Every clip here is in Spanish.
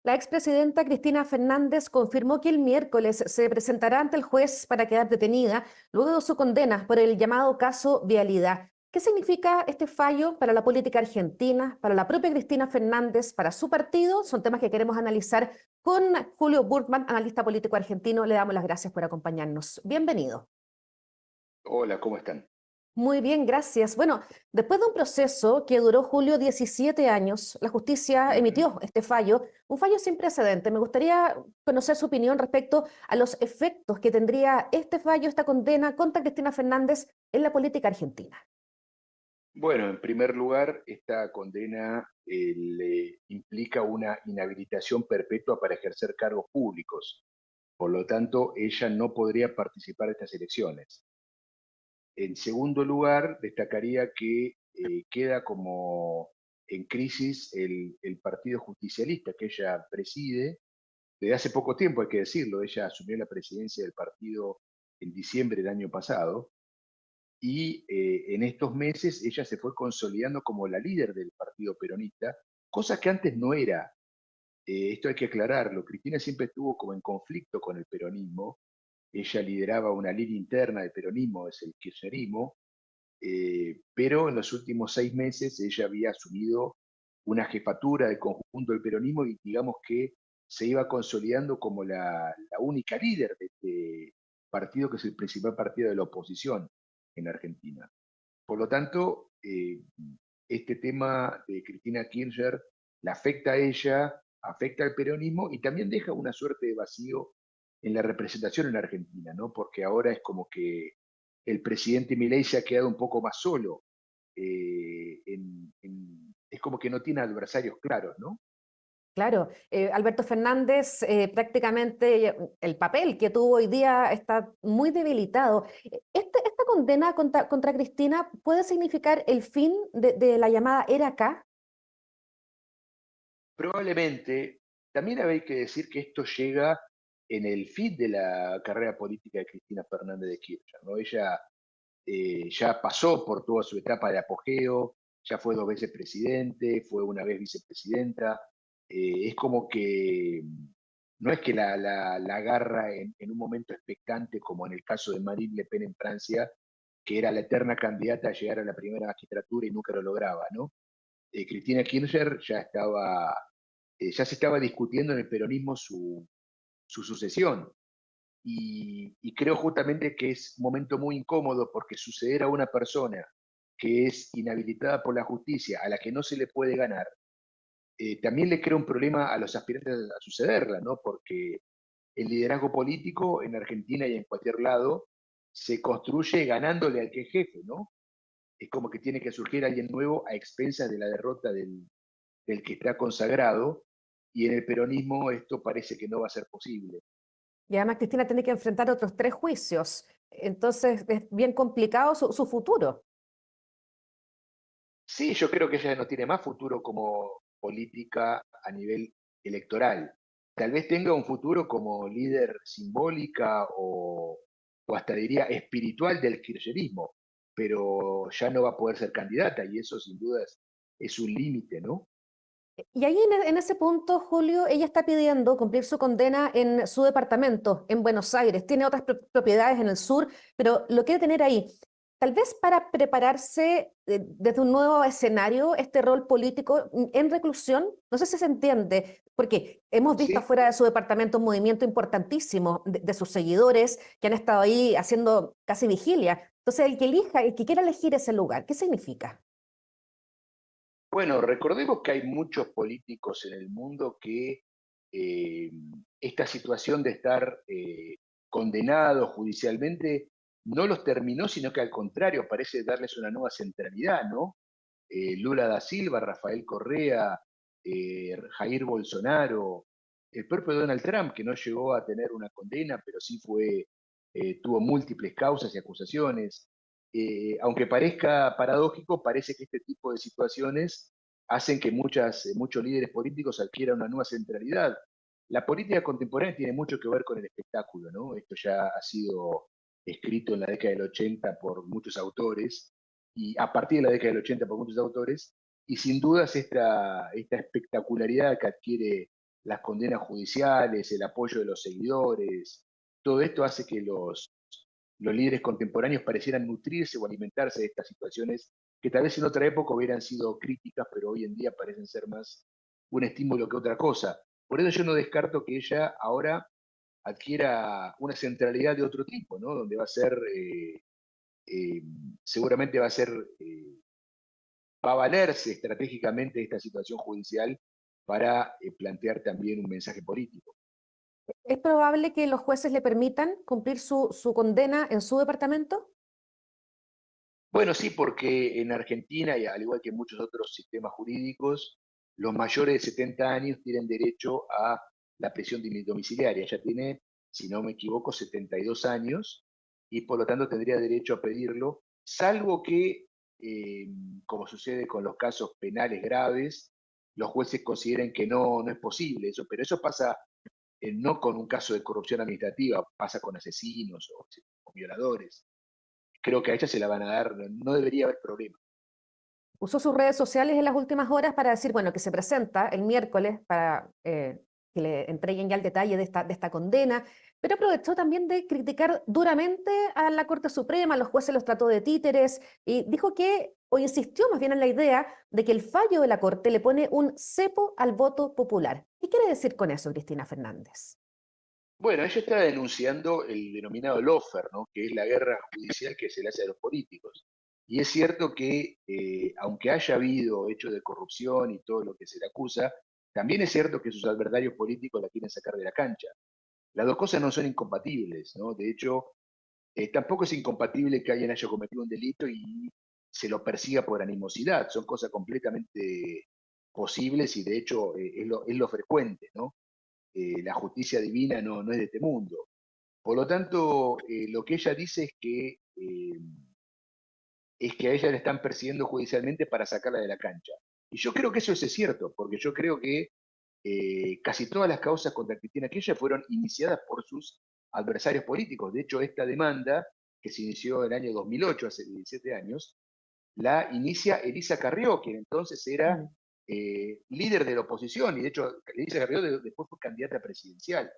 La expresidenta Cristina Fernández confirmó que el miércoles se presentará ante el juez para quedar detenida luego de su condena por el llamado caso Vialidad. ¿Qué significa este fallo para la política argentina, para la propia Cristina Fernández, para su partido? Son temas que queremos analizar con Julio Burtman, analista político argentino. Le damos las gracias por acompañarnos. Bienvenido. Hola, ¿cómo están? Muy bien, gracias. Bueno, después de un proceso que duró Julio 17 años, la justicia Ujú. emitió este fallo, un fallo sin precedente. Me gustaría conocer su opinión respecto a los efectos que tendría este fallo, esta condena contra Cristina Fernández en la política argentina. Bueno, en primer lugar, esta condena le implica una inhabilitación perpetua para ejercer cargos públicos. Por lo tanto, ella no podría participar de estas elecciones. En segundo lugar, destacaría que queda como en crisis el Partido Justicialista que ella preside. Desde hace poco tiempo, hay que decirlo, ella asumió la presidencia del partido en diciembre del año pasado. Y en estos meses ella se fue consolidando como la líder del partido peronista, cosa que antes no era. Esto hay que aclararlo. Cristina siempre estuvo como en conflicto con el peronismo. Ella lideraba una línea interna del peronismo, es el kirchnerismo, pero en los últimos 6 meses ella había asumido una jefatura del conjunto del peronismo y digamos que se iba consolidando como la única líder de este partido, que es el principal partido de la oposición en Argentina. Por lo tanto, este tema de Cristina Kirchner la afecta a ella, afecta al peronismo y también deja una suerte de vacío en la representación en Argentina, ¿no? Porque ahora es como que el presidente Milei se ha quedado un poco más solo. Es como que no tiene adversarios claros, ¿no? Claro, Alberto Fernández prácticamente el papel que tuvo hoy día está muy debilitado. ¿Esta condena contra Cristina puede significar el fin de la llamada era acá? Probablemente, también hay que decir que esto llega en el fin de la carrera política de Cristina Fernández de Kirchner, ¿no? Ella ya pasó por toda su etapa de apogeo, ya fue 2 veces presidente, fue una vez vicepresidenta. Es como que no es que la agarra en un momento expectante, como en el caso de Marine Le Pen en Francia, que era la eterna candidata a llegar a la primera magistratura y nunca lo lograba, ¿no? Cristina Kirchner ya se estaba discutiendo en el peronismo su sucesión. Y creo justamente que es un momento muy incómodo porque suceder a una persona que es inhabilitada por la justicia, a la que no se le puede ganar, también le crea un problema a los aspirantes a sucederla, ¿no? Porque el liderazgo político en Argentina y en cualquier lado se construye ganándole al que es jefe, ¿no? Es como que tiene que surgir alguien nuevo a expensas de la derrota del que está consagrado, y en el peronismo esto parece que no va a ser posible. Y además Cristina tiene que enfrentar otros tres juicios. Entonces es bien complicado su futuro. Sí, yo creo que ella no tiene más futuro como política a nivel electoral. Tal vez tenga un futuro como líder simbólica o hasta diría espiritual del kirchnerismo, pero ya no va a poder ser candidata y eso sin duda es un límite, ¿no? Y ahí en ese punto, Julio, ella está pidiendo cumplir su condena en su departamento, en Buenos Aires. Tiene otras propiedades en el sur, pero lo quiere tener ahí. Tal vez para prepararse desde un nuevo escenario, este rol político en reclusión, no sé si se entiende, porque hemos visto Sí. afuera de su departamento un movimiento importantísimo de sus seguidores que han estado ahí haciendo casi vigilia. Entonces, el que elija, el que quiera elegir ese lugar, ¿qué significa? Bueno, recordemos que hay muchos políticos en el mundo que eh, esta situación de estar condenados judicialmente no los terminó, sino que al contrario parece darles una nueva centralidad, ¿no? Lula da Silva, Rafael Correa, Jair Bolsonaro, el propio Donald Trump, que no llegó a tener una condena, pero sí tuvo múltiples causas y acusaciones. Aunque parezca paradójico, parece que este tipo de situaciones hacen que muchos líderes políticos adquieran una nueva centralidad. La política contemporánea tiene mucho que ver con el espectáculo, ¿no? Esto ya ha sido escrito en la década del 80 por muchos autores, y a partir de la década del 80 por muchos autores, y sin dudas esta espectacularidad que adquiere las condenas judiciales, el apoyo de los seguidores, todo esto hace que los líderes contemporáneos parecieran nutrirse o alimentarse de estas situaciones que tal vez en otra época hubieran sido críticas, pero hoy en día parecen ser más un estímulo que otra cosa. Por eso yo no descarto que ella ahora adquiera una centralidad de otro tipo, ¿no? Donde va a ser, eh, seguramente va a ser, va a valerse estratégicamente de esta situación judicial para plantear también un mensaje político. ¿Es probable que los jueces le permitan cumplir su condena en su departamento? Bueno, sí, porque en Argentina, y al igual que en muchos otros sistemas jurídicos, los mayores de 70 años tienen derecho a la prisión domiciliaria. Ella tiene, si no me equivoco, 72 años y por lo tanto tendría derecho a pedirlo, salvo que, eh, como sucede con los casos penales graves, los jueces consideren que no es posible eso, pero eso pasa no con un caso de corrupción administrativa, pasa con asesinos o violadores. Creo que a ella se la van a dar, no debería haber problema. Usó sus redes sociales en las últimas horas para decir, bueno, que se presenta el miércoles para que le entreguen ya el detalle de esta condena, pero aprovechó también de criticar duramente a la Corte Suprema, a los jueces los trató de títeres y dijo que, o insistió más bien en la idea de que el fallo de la Corte le pone un cepo al voto popular. ¿Qué quiere decir con eso, Cristina Fernández? Bueno, ella está denunciando el denominado lawfare, ¿no? Que es la guerra judicial que se le hace a los políticos. Y es cierto que, aunque haya habido hechos de corrupción y todo lo que se le acusa, también es cierto que sus adversarios políticos la quieren sacar de la cancha. Las dos cosas no son incompatibles, ¿no? De hecho, tampoco es incompatible que alguien haya cometido un delito y se lo persiga por animosidad. Son cosas completamente posibles y de hecho es lo frecuente, ¿no? La justicia divina no es de este mundo. Por lo tanto, lo que ella dice es que a ella la están persiguiendo judicialmente para sacarla de la cancha. Y yo creo que eso es cierto, porque yo creo que casi todas las causas contra Cristina Kirchner fueron iniciadas por sus adversarios políticos. De hecho, esta demanda, que se inició en el año 2008, hace 17 años, la inicia Elisa Carrió, quien entonces era Mm. líder de la oposición, y de hecho Elisa Carrió después fue candidata presidencial.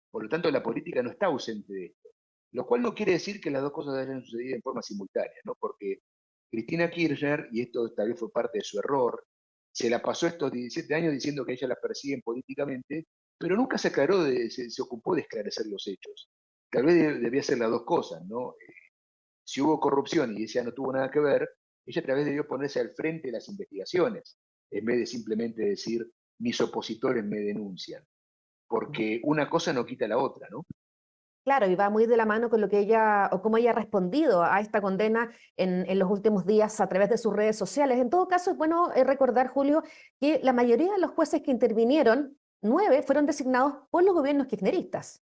Por lo tanto, la política no está ausente de esto. Lo cual no quiere decir que las dos cosas hayan sucedido en forma simultánea, ¿no? Porque Cristina Kirchner, y esto tal vez fue parte de su error, se la pasó estos 17 años diciendo que a ella la persiguen políticamente, pero nunca se aclaró, se ocupó de esclarecer los hechos. Tal vez debía ser las dos cosas, ¿no? Si hubo corrupción y ella no tuvo nada que ver, ella tal vez debió ponerse al frente de las investigaciones, en vez de simplemente decir, mis opositores me denuncian, porque una cosa no quita la otra, ¿no? Claro, y va muy de la mano con lo que ella, o cómo ella ha respondido a esta condena en los últimos días a través de sus redes sociales. En todo caso, es bueno recordar, Julio, que la mayoría de los jueces que intervinieron, 9, fueron designados por los gobiernos kirchneristas.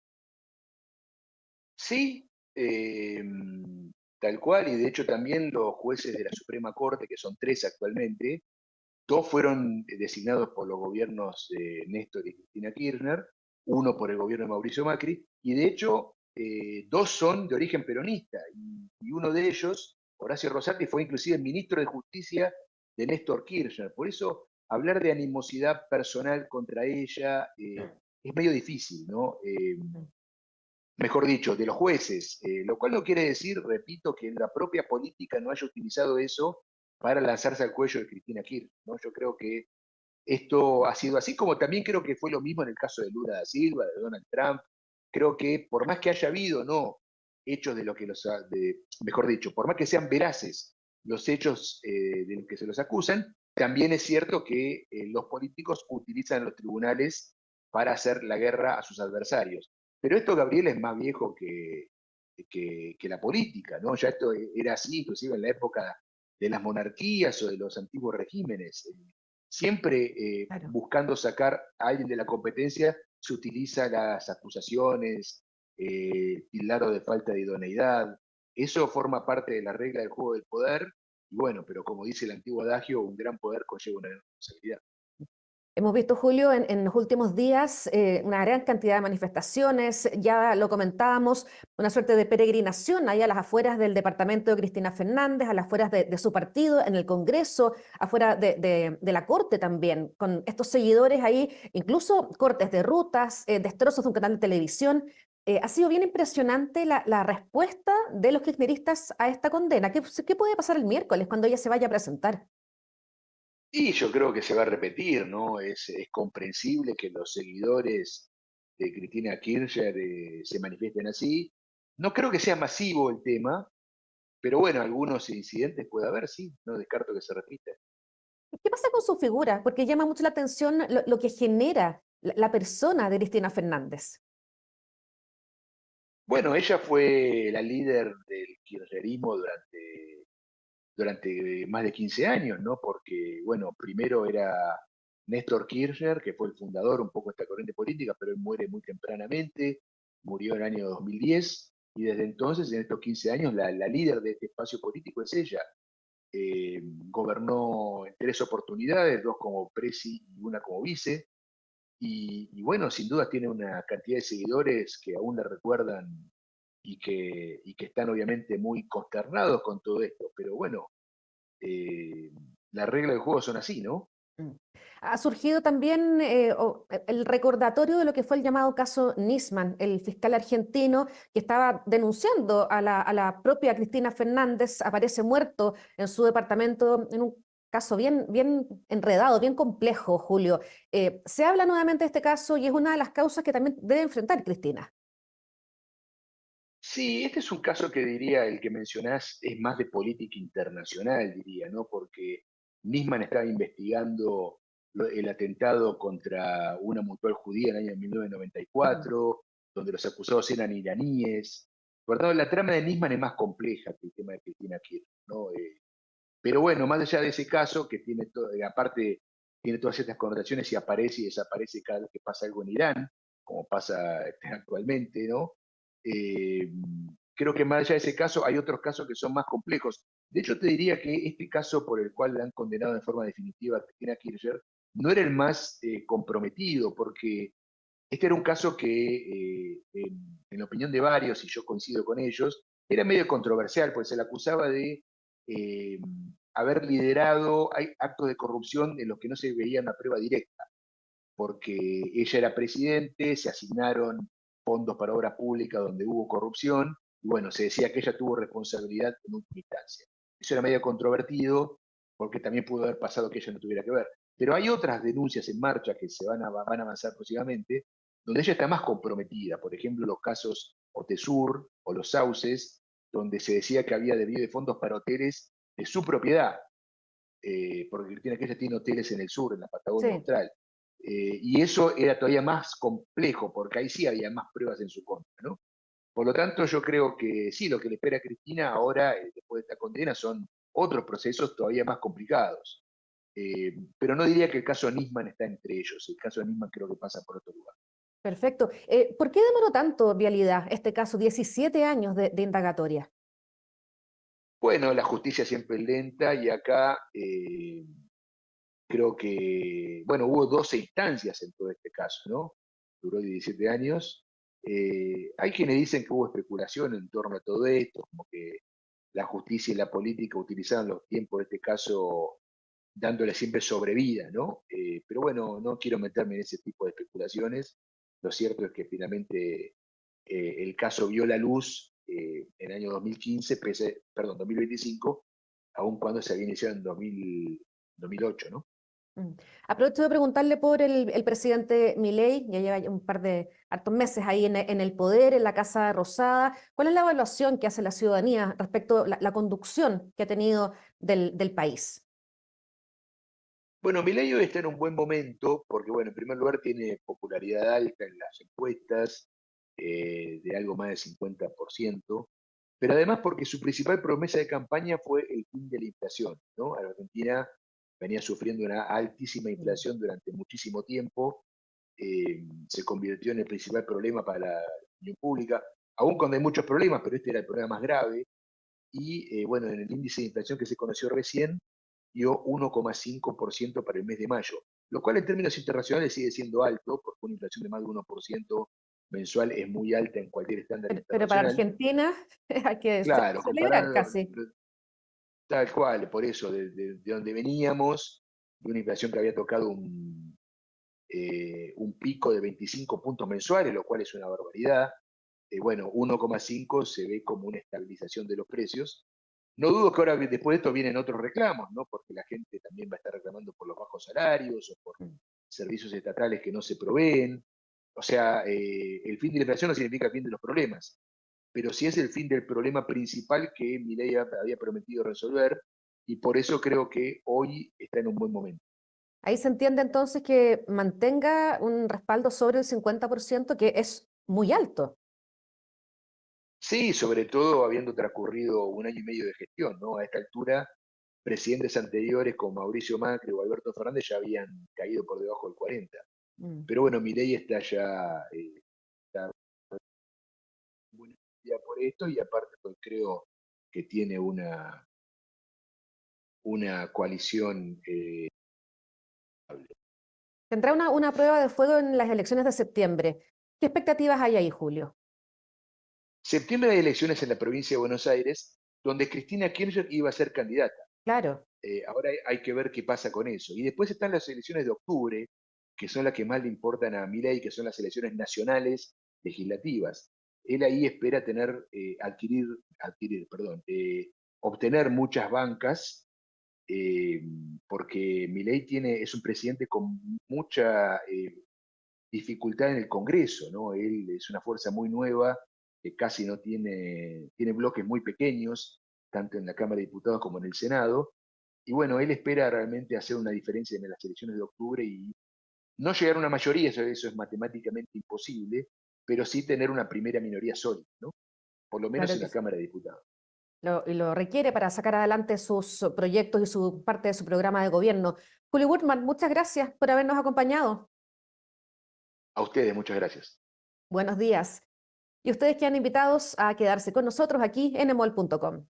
Sí, tal cual, y de hecho también los jueces de la Suprema Corte, que son tres actualmente, dos fueron designados por los gobiernos de Néstor y Cristina Kirchner, uno por el gobierno de Mauricio Macri, y de hecho dos son de origen peronista, y uno de ellos, Horacio Rosati, fue inclusive ministro de Justicia de Néstor Kirchner. Por eso hablar de animosidad personal contra ella es medio difícil, ¿no? Mejor dicho, de los jueces, lo cual no quiere decir, repito, que la propia política no haya utilizado eso para lanzarse al cuello de Cristina Kirchner, ¿no? Yo creo que esto ha sido así, como también creo que fue lo mismo en el caso de Lula da Silva, de Donald Trump. Creo que por más que haya habido, no, hechos de lo que mejor dicho, por más que sean veraces los hechos de los que se los acusan, también es cierto que los políticos utilizan los tribunales para hacer la guerra a sus adversarios. Pero esto, Gabriel, es más viejo que la política, ¿no? Ya esto era así, inclusive en la época de las monarquías o de los antiguos regímenes. Siempre Claro. buscando sacar a alguien de la competencia, se utiliza las acusaciones, tildarlo de falta de idoneidad. Eso forma parte de la regla del juego del poder. Y bueno, pero como dice el antiguo adagio, un gran poder conlleva una gran responsabilidad. Hemos visto, Julio, en los últimos días una gran cantidad de manifestaciones, ya lo comentábamos, una suerte de peregrinación ahí a las afueras del departamento de Cristina Fernández, a las afueras de su partido, en el Congreso, afuera de la Corte también, con estos seguidores ahí, incluso cortes de rutas, destrozos de un canal de televisión. Ha sido bien impresionante la respuesta de los kirchneristas a esta condena. ¿Qué puede pasar el miércoles cuando ella se vaya a presentar? Y yo creo que se va a repetir, ¿no? Es comprensible que los seguidores de Cristina Kirchner se manifiesten así. No creo que sea masivo el tema, pero bueno, algunos incidentes puede haber, sí, no descarto que se repita. ¿Qué pasa con su figura? Porque llama mucho la atención lo que genera la persona de Cristina Fernández. Bueno, ella fue la líder del kirchnerismo durante más de 15 años, ¿no? Porque, bueno, primero era Néstor Kirchner, que fue el fundador un poco de esta corriente política, pero él muere muy tempranamente, murió en el año 2010, y desde entonces, en estos 15 años, la líder de este espacio político es ella. Gobernó en 3 oportunidades, 2 como presi y una como vice, y bueno, sin duda tiene una cantidad de seguidores que aún la recuerdan y que están obviamente muy consternados con todo esto, pero bueno, eh, las reglas del juego son así, ¿no? Mm. Ha surgido también el recordatorio de lo que fue el llamado caso Nisman, el fiscal argentino que estaba denunciando a la propia Cristina Fernández, aparece muerto en su departamento en un caso bien enredado, bien complejo, Julio. Se habla nuevamente de este caso y es una de las causas que también debe enfrentar Cristina. Sí, este es un caso que diría, el que mencionás, es más de política internacional, diría, ¿no? Porque Nisman estaba investigando el atentado contra una mutual judía en el año Mm. 1994, donde los acusados eran iraníes. Por tanto, la trama de Nisman es más compleja que el tema de Cristina Kirchner, ¿no? Pero bueno, más allá de ese caso, que tiene aparte tiene todas estas connotaciones y aparece y desaparece cada vez que pasa algo en Irán, como pasa actualmente, ¿no? Eh, Creo que más allá de ese caso hay otros casos que son más complejos. De hecho, te diría que este caso por el cual la han condenado de forma definitiva a Cristina Kirchner no era el más comprometido, porque este era un caso que, en la opinión de varios, y yo coincido con ellos, era medio controversial, pues se le acusaba de eh, haber liderado actos de corrupción en los que no se veía una prueba directa, porque ella era presidente, se asignaron fondos para obras públicas donde hubo corrupción, y bueno, se decía que ella tuvo responsabilidad en última instancia. Eso era medio controvertido, porque también pudo haber pasado que ella no tuviera que ver. Pero hay otras denuncias en marcha que van a avanzar próximamente, donde ella está más comprometida. Por ejemplo, los casos Otesur o los Sauces, donde se decía que había debido de fondos para hoteles de su propiedad, porque Cristina Kirchner tiene hoteles en el sur, en la Patagonia Sí. Austral. Y eso era todavía más complejo, porque ahí sí había más pruebas en su contra, ¿no? Por lo tanto, yo creo que sí, lo que le espera a Cristina ahora, después de esta condena, son otros procesos todavía más complicados. Pero no diría que el caso Nisman está entre ellos. El caso de Nisman creo que pasa por otro lugar. Perfecto. ¿Por qué demoró tanto, Vialidad, este caso? 17 años de indagatoria. Bueno, la justicia siempre es lenta y acá creo que, bueno, hubo 12 instancias en todo este caso, ¿no? Duró 17 años. Hay quienes dicen que hubo especulación en torno a todo esto, como que la justicia y la política utilizaron los tiempos de este caso dándole siempre sobrevida, ¿no? Pero bueno, no quiero meterme en ese tipo de especulaciones. Lo cierto es que finalmente el caso vio la luz en el año 2015, perdón, 2025, aun cuando se había iniciado en 2008, ¿no? Mm. Aprovecho de preguntarle por el presidente Milei, ya lleva ya un par de hartos meses ahí en el poder, en la Casa Rosada. ¿Cuál es la evaluación que hace la ciudadanía respecto a la conducción que ha tenido del país? Bueno, Milei hoy está en un buen momento porque, bueno, en primer lugar tiene popularidad alta en las encuestas, de algo más del 50%, pero además porque su principal promesa de campaña fue el fin de la inflación, ¿no? La Argentina venía sufriendo una altísima Mm. inflación durante muchísimo tiempo, se convirtió en el principal problema para la opinión pública, aún cuando hay muchos problemas, pero este era el problema más grave, y bueno, en el índice de inflación que se conoció recién, dio 1,5% para el mes de mayo, lo cual en términos internacionales sigue siendo alto, porque una inflación de más de 1% mensual es muy alta en cualquier estándar Pero para internacional. Argentina hay que Claro, celebrar comparado casi. tal cual, por eso, de donde veníamos, de una inflación que había tocado un pico de 25 puntos mensuales, lo cual es una barbaridad. Bueno, 1,5 se ve como una estabilización de los precios. No dudo que ahora después de esto vienen otros reclamos, ¿no? Porque la gente también va a estar reclamando por los bajos salarios o por Mm. servicios estatales que no se proveen. O sea, el fin de la inflación no significa el fin de los problemas, pero sí es el fin del problema principal que Milei había prometido resolver, y por eso creo que hoy está en un buen momento. Ahí se entiende entonces que mantenga un respaldo sobre el 50%, que es muy alto. Sí, sobre todo habiendo transcurrido un año y medio de gestión, ¿no? A esta altura, presidentes anteriores como Mauricio Macri o Alberto Fernández ya habían caído por debajo del 40. Mm. Pero bueno, Milei está ya está muy ya por esto, y aparte pues, creo que tiene una coalición Tendrá una prueba de fuego en las elecciones de septiembre. ¿Qué expectativas hay ahí, Julio? septiembre hay elecciones en la provincia de Buenos Aires, donde Cristina Kirchner iba a ser candidata. Claro. Ahora hay que ver qué pasa con eso. Y después están las elecciones de octubre, que son las que más le importan a Milei, que son las elecciones nacionales legislativas. Él ahí espera perdón, obtener muchas bancas, eh, porque Milei es un presidente con mucha dificultad en el Congreso, ¿no? Él es una fuerza muy nueva, que casi no tiene bloques muy pequeños, tanto en la Cámara de Diputados como en el Senado. Y bueno, él espera realmente hacer una diferencia en las elecciones de octubre y no llegar a una mayoría, eso es matemáticamente imposible, pero sí tener una primera minoría sólida, ¿no? Por lo menos Claro en que la sí. Cámara de Diputados. Y lo requiere para sacar adelante sus proyectos y su parte de su programa de gobierno. Julio Gutmann, muchas gracias por habernos acompañado. A ustedes, muchas gracias. Buenos días. Y ustedes quedan invitados a quedarse con nosotros aquí en emol.com.